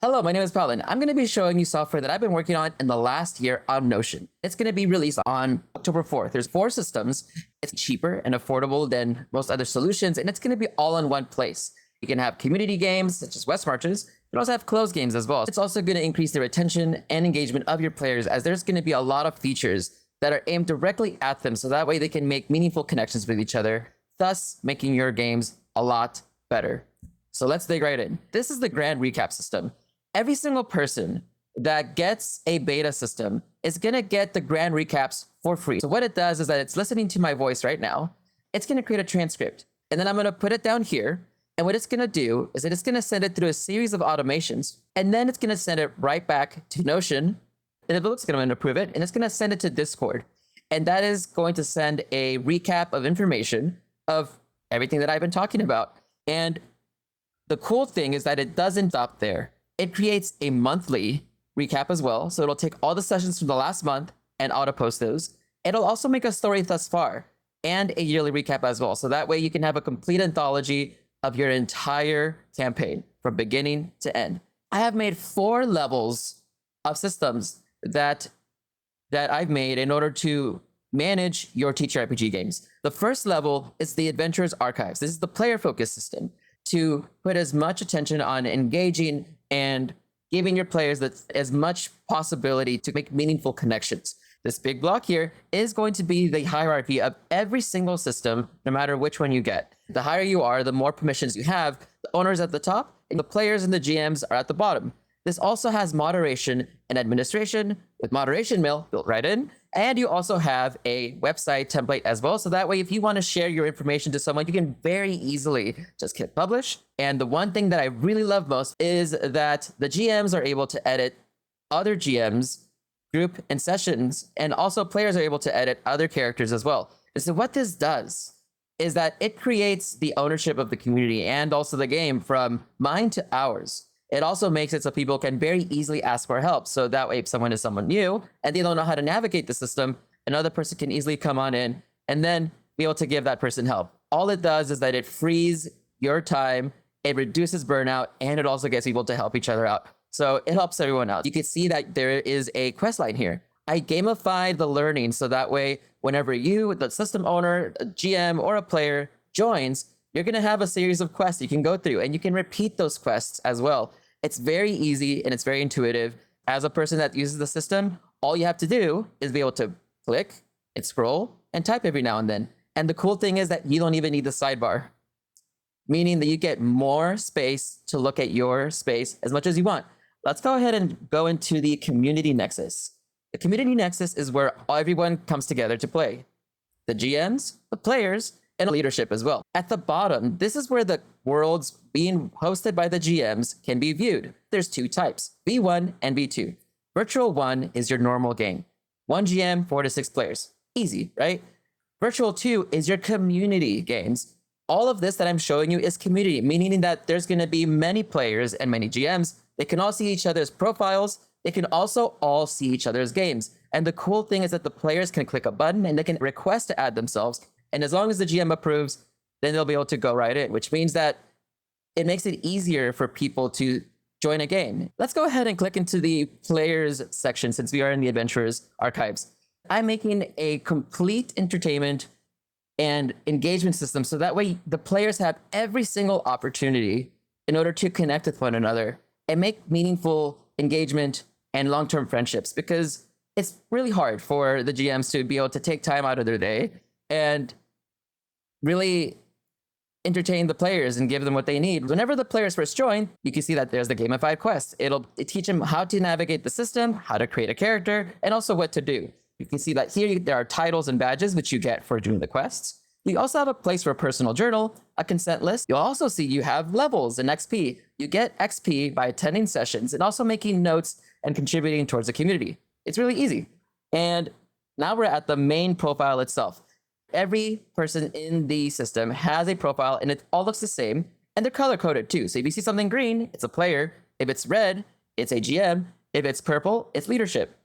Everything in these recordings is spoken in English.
Hello, my name is Paladin. I'm going to be showing you software that I've been working on in the last year on Notion. It's going to be released on October 4th. There's 4 systems. It's cheaper and affordable than most other solutions, and it's going to be all in one place. You can have community games such as West Marches. You can also have closed games as well. It's also going to increase the retention and engagement of your players, as there's going to be a lot of features that are aimed directly at them, so that way they can make meaningful connections with each other, thus making your games a lot better. So let's dig right in. This is the grand recap system. Every single person that gets a beta system is going to get the grand recaps for free. So what it does is that it's listening to my voice right now. It's going to create a transcript, and then I'm going to put it down here. And what it's going to do is that it's going to send it through a series of automations, and then it's going to send it right back to Notion. And it looks going to approve it, and it's going to send it to Discord. And that is going to send a recap of information of everything that I've been talking about. And the cool thing is that it doesn't stop there. It creates a monthly recap as well. So it'll take all the sessions from the last month and auto post those. It'll also make a story thus far and a yearly recap as well. So that way you can have a complete anthology of your entire campaign from beginning to end. I have made 4 levels of systems that I've made in order to manage your TTRPG games. The first level is the Adventurer's Archives. This is the player focus system to put as much attention on engaging and giving your players as much possibility to make meaningful connections. This big block here is going to be the hierarchy of every single system, no matter which one you get. The higher you are, the more permissions you have. The owner's at the top, and the players and the GMs are at the bottom. This also has moderation and administration with moderation mail built right in. And you also have a website template as well. So that way, if you want to share your information to someone, you can very easily just click publish. And the one thing that I really love most is that the GMs are able to edit other GMs, group and sessions, and also players are able to edit other characters as well. And so what this does is that it creates the ownership of the community and also the game from mine to ours. It also makes it so people can very easily ask for help. So that way, if someone is someone new and they don't know how to navigate the system, another person can easily come on in and then be able to give that person help. All it does is that it frees your time, it reduces burnout, and it also gets people to help each other out. So it helps everyone out. You can see that there is a quest line here. I gamified the learning so that way, whenever you, the system owner, a GM, or a player joins, you're going to have a series of quests you can go through, and you can repeat those quests as well. It's very easy and it's very intuitive. As a person that uses the system, all you have to do is be able to click and scroll and type every now and then. And the cool thing is that you don't even need the sidebar, meaning that you get more space to look at your space as much as you want. Let's go ahead and go into the Community Nexus. The Community Nexus is where everyone comes together to play. The GMs, the players, and leadership as well. At the bottom, this is where the worlds being hosted by the GMs can be viewed. There's 2 types, V1 and V2. Virtual 1 is your normal game. 1 GM, 4 to 6 players. Easy, right? Virtual 2 is your community games. All of this that I'm showing you is community, meaning that there's going to be many players and many GMs. They can all see each other's profiles. They can also all see each other's games. And the cool thing is that the players can click a button and they can request to add themselves. And as long as the GM approves, then they'll be able to go right in, which means that it makes it easier for people to join a game. Let's go ahead and click into the players section since we are in the Adventurers Archives. I'm making a complete entertainment and engagement system so that way the players have every single opportunity in order to connect with one another and make meaningful engagement and long-term friendships, because it's really hard for the GMs to be able to take time out of their day and really entertain the players and give them what they need. Whenever the players first join, you can see that there's the gamified quest. It teach them how to navigate the system, how to create a character, and also what to do. You can see that here there are titles and badges which you get for doing the quests. You also have a place for a personal journal, a consent list. You'll also see you have levels and XP. You get XP by attending sessions and also making notes and contributing towards the community. It's really easy. And now we're at the main profile itself. Every person in the system has a profile and it all looks the same, and they're color coded too. So if you see something green, it's a player. If it's red, it's a GM. If it's purple, it's leadership.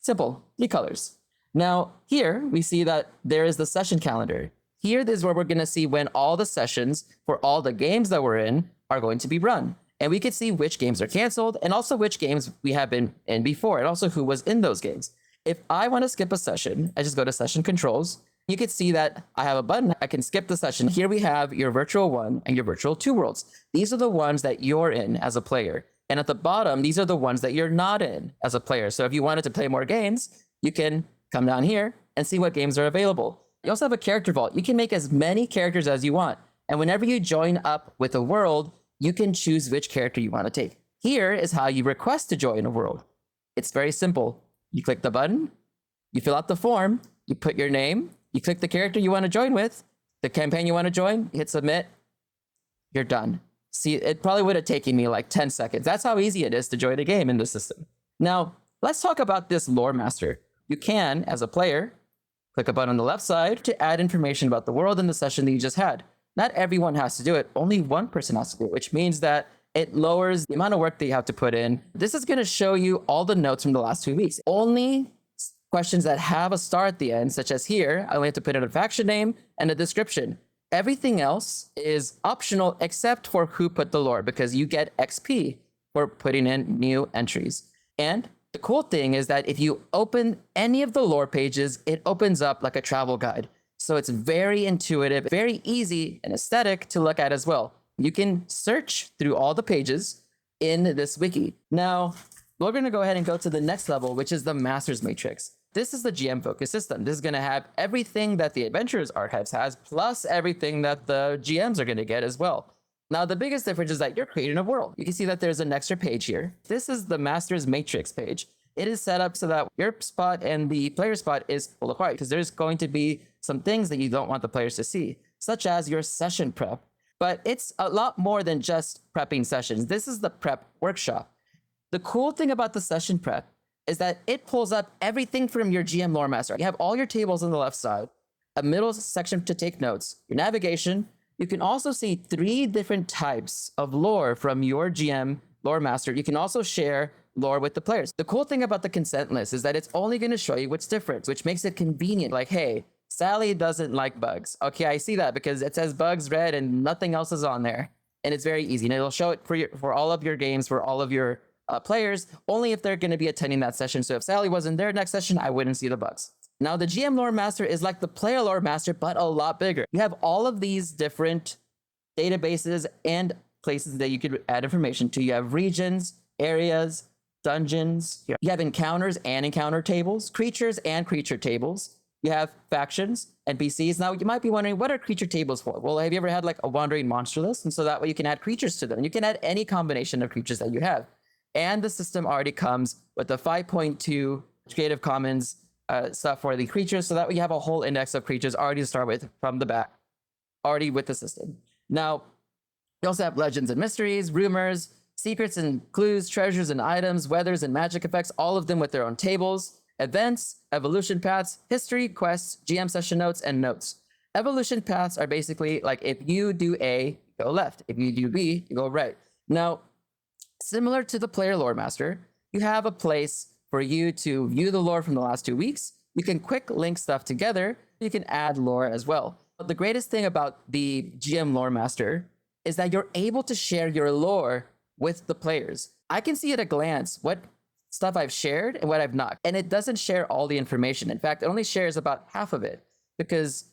Simple, 3 colors. Now here we see that there is the session calendar. Here is where we're going to see when all the sessions for all the games that we're in are going to be run. And we could see which games are canceled and also which games we have been in before and also who was in those games. If I want to skip a session, I just go to session controls. You can see that I have a button. I can skip the session. Here we have your virtual 1 and your virtual 2 worlds. These are the ones that you're in as a player. And at the bottom, these are the ones that you're not in as a player. So if you wanted to play more games, you can come down here and see what games are available. You also have a character vault. You can make as many characters as you want. And whenever you join up with a world, you can choose which character you want to take. Here is how you request to join a world. It's very simple. You click the button, you fill out the form, you put your name, you click the character you want to join with, the campaign you want to join, you hit submit, you're done. See, it probably would have taken me like 10 seconds. That's how easy it is to join a game in the system. Now, let's talk about this lore master. You can, as a player, click a button on the left side to add information about the world in the session that you just had. Not everyone has to do it. Only one person has to do it, which means that it lowers the amount of work that you have to put in. This is going to show you all the notes from the last 2 weeks. Only questions that have a star at the end, such as here, I only have to put in a faction name and a description. Everything else is optional except for who put the lore, because you get XP for putting in new entries. And the cool thing is that if you open any of the lore pages, it opens up like a travel guide. So it's very intuitive, very easy and aesthetic to look at as well. You can search through all the pages in this wiki. Now, we're going to go ahead and go to the next level, which is the Master's Matrix. This is the GM focus system. This is going to have everything that the Adventurers Archives has, plus everything that the GMs are going to get as well. Now, the biggest difference is that you're creating a world. You can see that there's an extra page here. This is the Master's Matrix page. It is set up so that your spot and the player spot is full apart, because there's going to be some things that you don't want the players to see, such as your session prep. But it's a lot more than just prepping sessions. This is the prep workshop. The cool thing about the session prep is that it pulls up everything from your GM lore master. You have all your tables on the left side, a middle section to take notes, your navigation. You can also see 3 different types of lore from your GM lore master. You can also share lore with the players. The cool thing about the consent list is that it's only going to show you what's different, which makes it convenient. Like, hey, Sally doesn't like bugs. Okay, I see that because it says bugs red and nothing else is on there. And it's very easy. And it'll show it for all of your games, for all of your players, only if they're going to be attending that session. So if Sally wasn't there next session, I wouldn't see the bugs. Now, the GM lore master is like the player lore master, but a lot bigger. You have all of these different databases and places that you could add information to. You have regions, areas, dungeons. You have encounters and encounter tables, creatures and creature tables. You have factions, NPCs. Now, you might be wondering, what are creature tables for? Well, have you ever had like a wandering monster list? And so that way you can add creatures to them. You can add any combination of creatures that you have. And the system already comes with the 5.2 Creative Commons stuff for the creatures. So that way you have a whole index of creatures already to start with from the back, already with the system. Now, you also have legends and mysteries, rumors, secrets and clues, treasures and items, weathers and magic effects, all of them with their own tables, events, evolution paths, history, quests, GM session notes, and notes. Evolution paths are basically like if you do A, you go left. If you do B, you go right. Now, similar to the player lore master, you have a place for you to view the lore from the last 2 weeks. You can quick link stuff together. You can add lore as well. But the greatest thing about the GM lore master is that you're able to share your lore with the players. I can see at a glance what stuff I've shared and what I've not. And it doesn't share all the information. In fact, it only shares about half of it because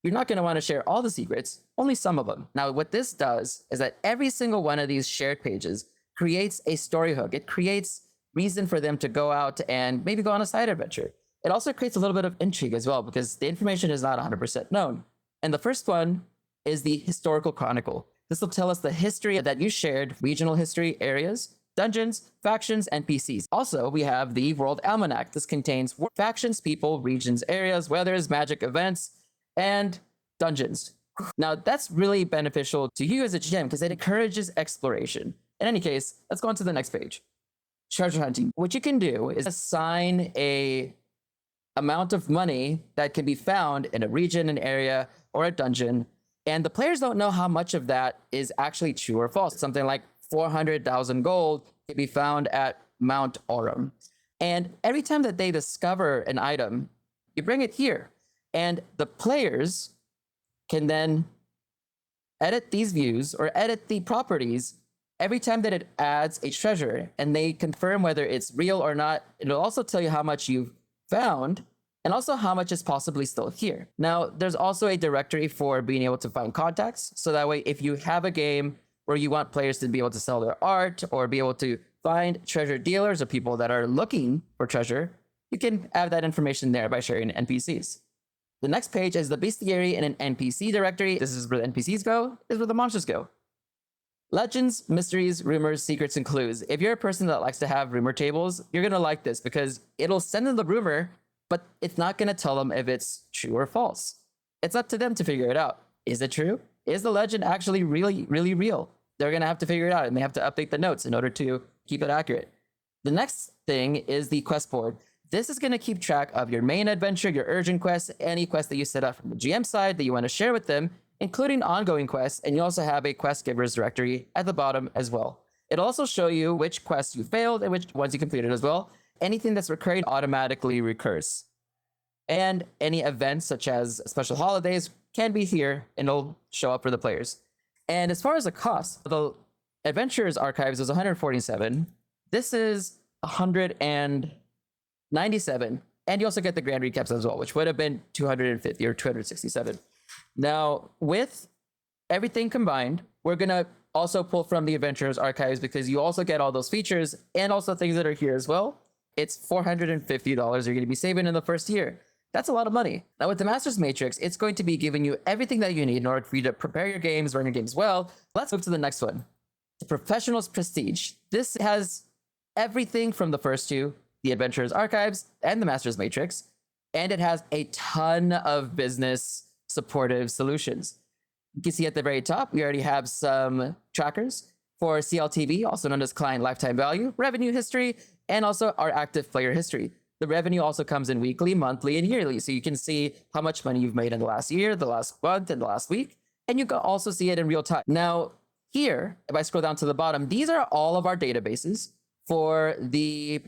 you're not going to want to share all the secrets, only some of them. Now, what this does is that every single one of these shared pages creates a story hook. It creates reason for them to go out and maybe go on a side adventure. It also creates a little bit of intrigue as well because the information is not 100% known. And the first one is the historical chronicle. This will tell us the history that you shared, regional history areas, dungeons, factions, and NPCs. Also, we have the World Almanac. This contains factions, people, regions, areas, weathers, magic events, and dungeons. Now, that's really beneficial to you as a GM because it encourages exploration. In any case, let's go on to the next page. Treasure hunting. What you can do is assign a amount of money that can be found in a region, an area, or a dungeon, and the players don't know how much of that is actually true or false. Something like 400,000 gold can be found at Mount Aurum. And every time that they discover an item, you bring it here. And the players can then edit these views or edit the properties Every time that it adds a treasure and they confirm whether it's real or not, it'll also tell you how much you've found and also how much is possibly still here. Now, there's also a directory for being able to find contacts. So that way, if you have a game where you want players to be able to sell their art or be able to find treasure dealers or people that are looking for treasure, you can add that information there by sharing NPCs. The next page is the bestiary in an NPC directory. This is where the NPCs go, this is where the monsters go. Legends, mysteries, rumors, secrets, and clues. If you're a person that likes to have rumor tables, you're going to like this because it'll send them the rumor, but it's not going to tell them if it's true or false. It's up to them to figure it out. Is it true? Is the legend actually really, really real? They're going to have to figure it out and they have to update the notes in order to keep it accurate. The next thing is the quest board. This is going to keep track of your main adventure, your urgent quests, any quests that you set up from the GM side that you want to share with them, including ongoing quests, and you also have a quest givers directory at the bottom as well. It'll also show you which quests you failed and which ones you completed as well. Anything that's recurring automatically recurs. And any events such as special holidays can be here and it'll show up for the players. And as far as the cost, the Adventures Archives is 147. This is 197. And you also get the grand recaps as well, which would have been 250 or 267. Now, with everything combined, we're going to also pull from the Adventurers Archives because you also get all those features and also things that are here as well. It's $450 you're going to be saving in the first year. That's a lot of money. Now, with the Master's Matrix, it's going to be giving you everything that you need in order for you to prepare your games, run your games well. Let's move to the next one. The Professional's Prestige. This has everything from the first two, the Adventurers Archives and the Master's Matrix, and it has a ton of business supportive solutions. You can see at the very top, we already have some trackers for CLTV, also known as client lifetime value, revenue history, and also our active player history. The revenue also comes in weekly, monthly, and yearly. So you can see how much money you've made in the last year, the last month, and the last week. And you can also see it in real time. Now, here, if I scroll down to the bottom, these are all of our databases for the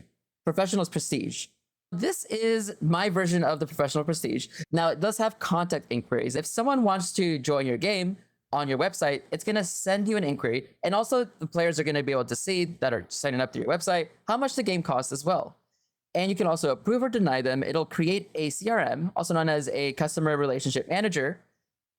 Professional's Prestige. This is my version of the Professional Prestige. Now, it does have contact inquiries. If someone wants to join your game on your website, it's going to send you an inquiry. And also, the players are going to be able to see that are signing up to your website how much the game costs as well. And you can also approve or deny them. It'll create a CRM, also known as a Customer Relationship Manager.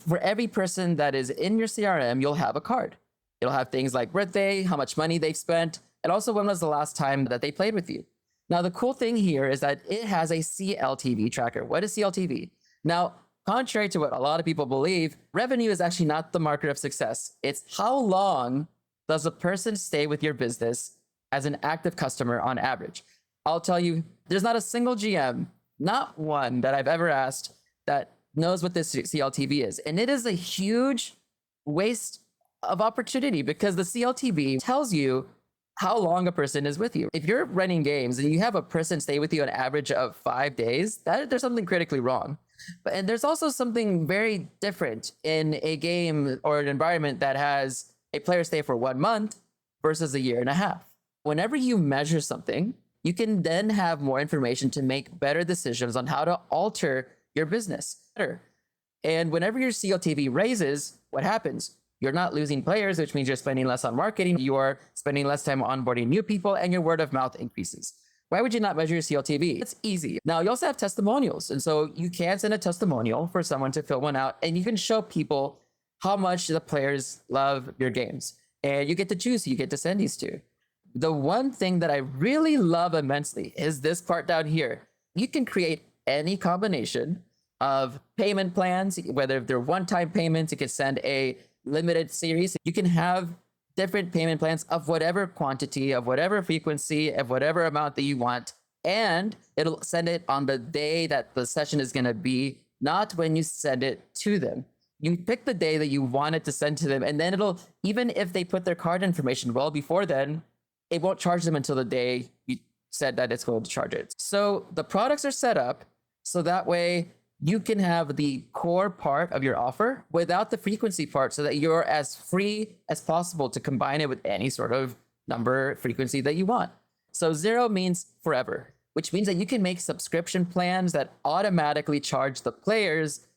For every person that is in your CRM, you'll have a card. It'll have things like birthday, how much money they've spent, and also when was the last time that they played with you. Now, the cool thing here is that it has a CLTV tracker. What is CLTV? Now, contrary to what a lot of people believe, revenue is actually not the marker of success. It's how long does a person stay with your business as an active customer on average. I'll tell you, there's not a single GM, not one that I've ever asked that knows what this CLTV is. And it is a huge waste of opportunity because the CLTV tells you how long a person is with you. If you're running games and you have a person stay with you an average of 5 days, there's something critically wrong. And there's also something very different in a game or an environment that has a player stay for 1 month versus a year and a half. Whenever you measure something, you can then have more information to make better decisions on how to alter your business better. And whenever your CLTV raises, what happens? You're not losing players, which means you're spending less on marketing. You are spending less time onboarding new people and your word of mouth increases. Why would you not measure your CLTV? It's easy. Now, you also have testimonials. And so you can send a testimonial for someone to fill one out and you can show people how much the players love your games. And you get to choose who you get to send these to. The one thing that I really love immensely is this part down here. You can create any combination of payment plans, whether they're one-time payments, you can send a limited series. You can have different payment plans of whatever quantity, of whatever frequency, of whatever amount that you want. And it'll send it on the day that the session is going to be, not when you send it to them. You pick the day that you want it to send to them. And then it'll, even if they put their card information well before then, it won't charge them until the day you said that it's going to charge it. So the products are set up so that way you can have the core part of your offer without the frequency part so that you're as free as possible to combine it with any sort of number frequency that you want. So 0 means forever, which means that you can make subscription plans that automatically charge the players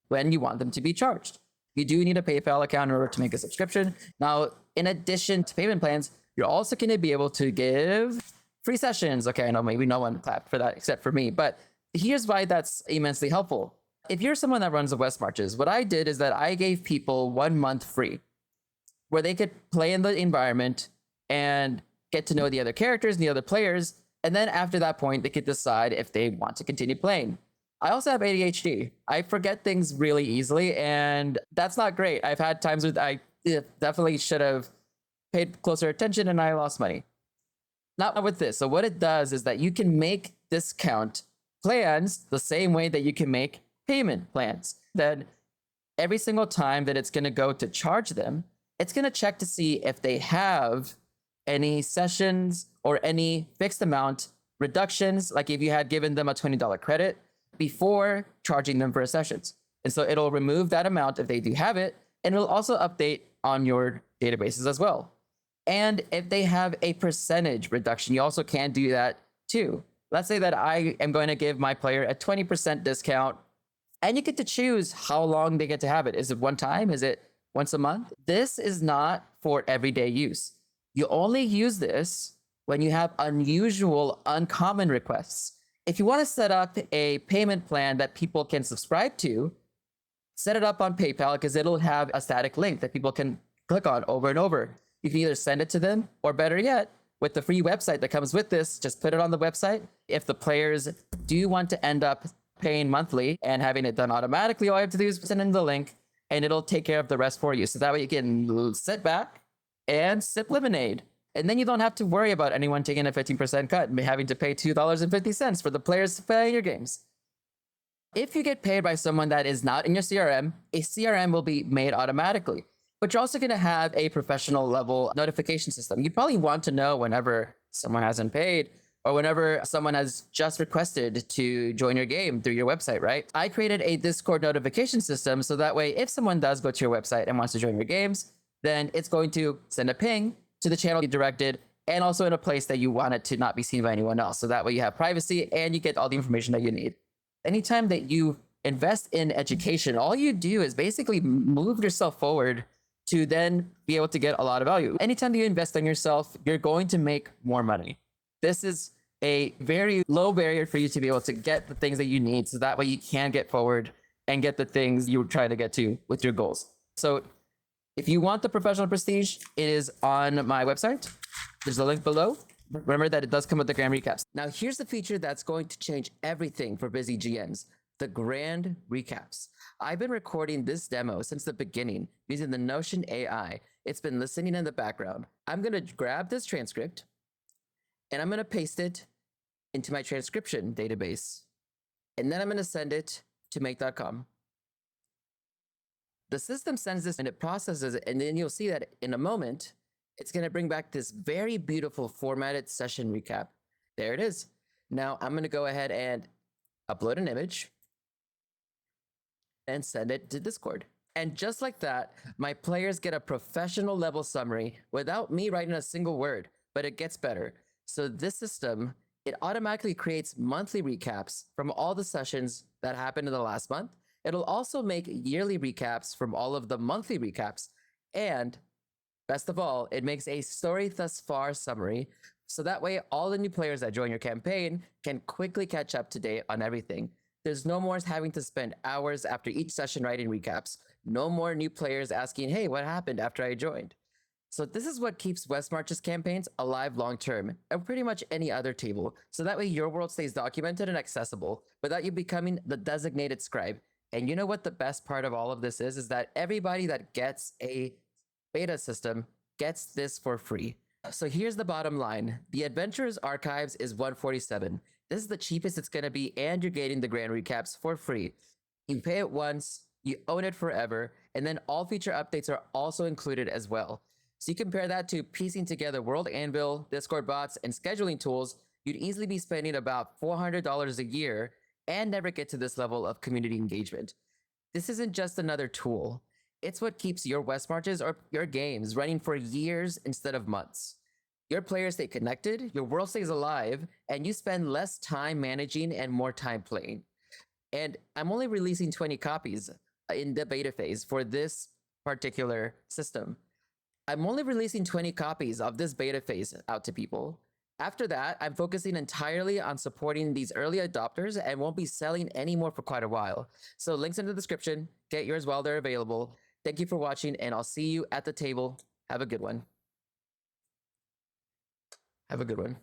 when you want them to be charged. You do need a PayPal account in order to make a subscription. Now, In addition to payment plans, you're also going to be able to give free sessions. Okay, I know maybe no one clapped for that except for me, but here's why that's immensely helpful. If you're someone that runs the West Marches, what I did is that I gave people 1 month free where they could play in the environment and get to know the other characters and the other players. And then after that point, they could decide if they want to continue playing. I also have ADHD. I forget things really easily, and that's not great. I've had times where I definitely should have paid closer attention and I lost money. Not with this. So what it does is that you can make discount plans the same way that you can make payment plans. Then every single time that it's going to go to charge them, it's going to check to see if they have any sessions or any fixed amount reductions, like if you had given them a $20 credit before charging them for sessions. And so it'll remove that amount if they do have it, and it'll also update on your databases as well. And if they have a percentage reduction, you also can do that too. Let's say that I am going to give my player a 20% discount, and you get to choose how long they get to have it. Is it one time? Is it once a month? This is not for everyday use. You only use this when you have unusual, uncommon requests. If you want to set up a payment plan that people can subscribe to, set it up on PayPal because it'll have a static link that people can click on over and over. You can either send it to them, or better yet, with the free website that comes with this, just put it on the website. If the players do want to end up paying monthly and having it done automatically, all you have to do is send in the link and it'll take care of the rest for you. So that way you can sit back and sip lemonade. And then you don't have to worry about anyone taking a 15% cut and having to pay $2.50 for the players to play your games. If you get paid by someone that is not in your CRM, a CRM will be made automatically. But you're also going to have a professional level notification system. You probably want to know whenever someone hasn't paid or whenever someone has just requested to join your game through your website, right? I created a Discord notification system so that way if someone does go to your website and wants to join your games, then it's going to send a ping to the channel you directed, and also in a place that you want it to not be seen by anyone else. So that way you have privacy and you get all the information that you need. Anytime that you invest in education, all you do is basically move yourself forward to then be able to get a lot of value. Anytime you invest in yourself, you're going to make more money. This is a very low barrier for you to be able to get the things that you need. So that way you can get forward and get the things you're trying to get to with your goals. So if you want the professional prestige, it is on my website. There's a link below. Remember that it does come with the grand recaps. Now here's the feature that's going to change everything for busy GMs, the grand recaps. I've been recording this demo since the beginning using the Notion AI. It's been listening in the background. I'm going to grab this transcript and I'm going to paste it into my transcription database. And then I'm going to send it to make.com. The system sends this and it processes it. And then you'll see that in a moment, it's going to bring back this very beautiful formatted session recap. There it is. Now I'm going to go ahead and upload an image and send it to Discord. And just like that, my players get a professional level summary without me writing a single word, but it gets better. So this system, it automatically creates monthly recaps from all the sessions that happened in the last month. It'll also make yearly recaps from all of the monthly recaps. And best of all, it makes a story thus far summary. So that way, all the new players that join your campaign can quickly catch up to date on everything. There's no more having to spend hours after each session writing recaps. No more new players asking, hey, what happened after I joined? So this is what keeps West Marches campaigns alive long-term, and pretty much any other table. So that way your world stays documented and accessible without you becoming the designated scribe. And you know what the best part of all of this is that everybody that gets a beta system gets this for free. So here's the bottom line. The Adventurers Archives is $147. This is the cheapest it's going to be, and you're getting the grand recaps for free. You pay it once, you own it forever, and then all feature updates are also included as well. So you compare that to piecing together World Anvil, Discord bots, and scheduling tools, you'd easily be spending about $400 a year and never get to this level of community engagement. This isn't just another tool. It's what keeps your West Marches or your games running for years instead of months. Your players stay connected, your world stays alive, and you spend less time managing and more time playing. And I'm only releasing 20 copies in the beta phase for this particular system. I'm only releasing 20 copies of this beta phase out to people. After that, I'm focusing entirely on supporting these early adopters and won't be selling anymore for quite a while. So links in the description, get yours while they're available. Thank you for watching, and I'll see you at the table. Have a good one. Have a good one.